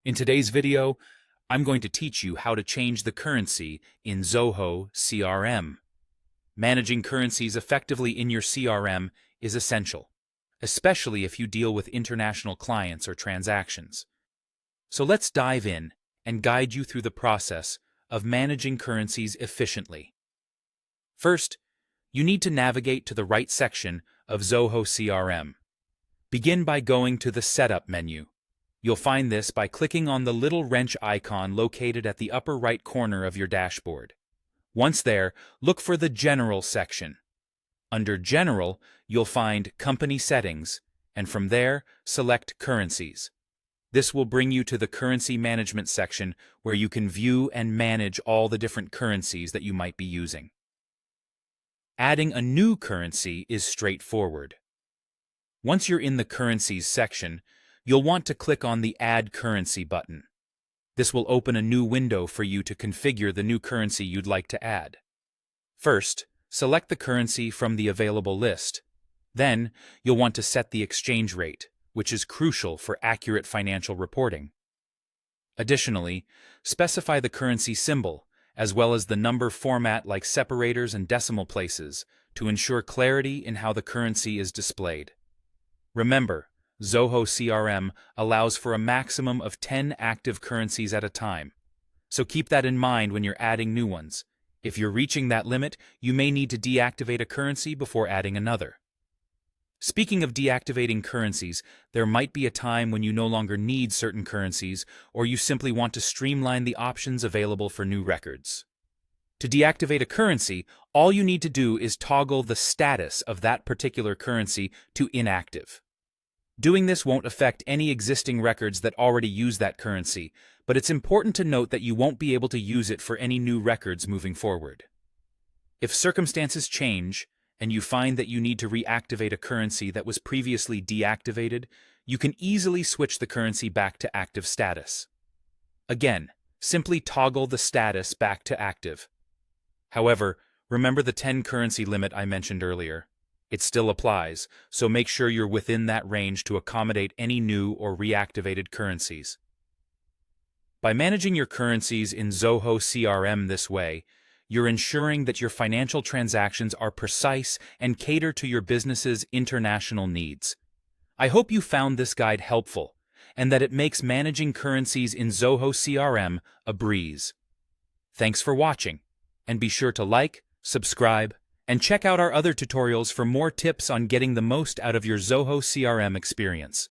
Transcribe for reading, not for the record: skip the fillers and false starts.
In today's video, I'm going to teach you how to change the currency in Zoho CRM. Managing currencies effectively in your CRM is essential, especially if you deal with international clients or transactions. So let's dive in and guide you through the process of managing currencies efficiently. First, you need to navigate to the right section of Zoho CRM. Begin by going to the Setup menu. You'll find this by clicking on the little wrench icon located at the upper right corner of your dashboard. Once there, look for the General section. Under General, you'll find Company Settings, and from there, select Currencies. This will bring you to the Currency Management section where you can view and manage all the different currencies that you might be using. Adding a new currency is straightforward. Once you're in the Currencies section, you'll want to click on the Add Currency button. This will open a new window for you to configure the new currency you'd like to add. First, select the currency from the available list. Then, you'll want to set the exchange rate, which is crucial for accurate financial reporting. Additionally, specify the currency symbol, as well as the number format like separators and decimal places, to ensure clarity in how the currency is displayed. Remember, Zoho CRM allows for a maximum of 10 active currencies at a time, so keep that in mind when you're adding new ones. If you're reaching that limit, you may need to deactivate a currency before adding another. Speaking of deactivating currencies, there might be a time when you no longer need certain currencies, or you simply want to streamline the options available for new records. To deactivate a currency, all you need to do is toggle the status of that particular currency to inactive. Doing this won't affect any existing records that already use that currency, but it's important to note that you won't be able to use it for any new records moving forward. If circumstances change, and you find that you need to reactivate a currency that was previously deactivated, you can easily switch the currency back to active status. Again, simply toggle the status back to active. However, remember the 10 currency limit I mentioned earlier. It still applies, so make sure you're within that range to accommodate any new or reactivated currencies. By managing your currencies in Zoho CRM this way, you're ensuring that your financial transactions are precise and cater to your business's international needs. I hope you found this guide helpful, and that it makes managing currencies in Zoho CRM a breeze. Thanks for watching, and be sure to like, subscribe, and check out our other tutorials for more tips on getting the most out of your Zoho CRM experience.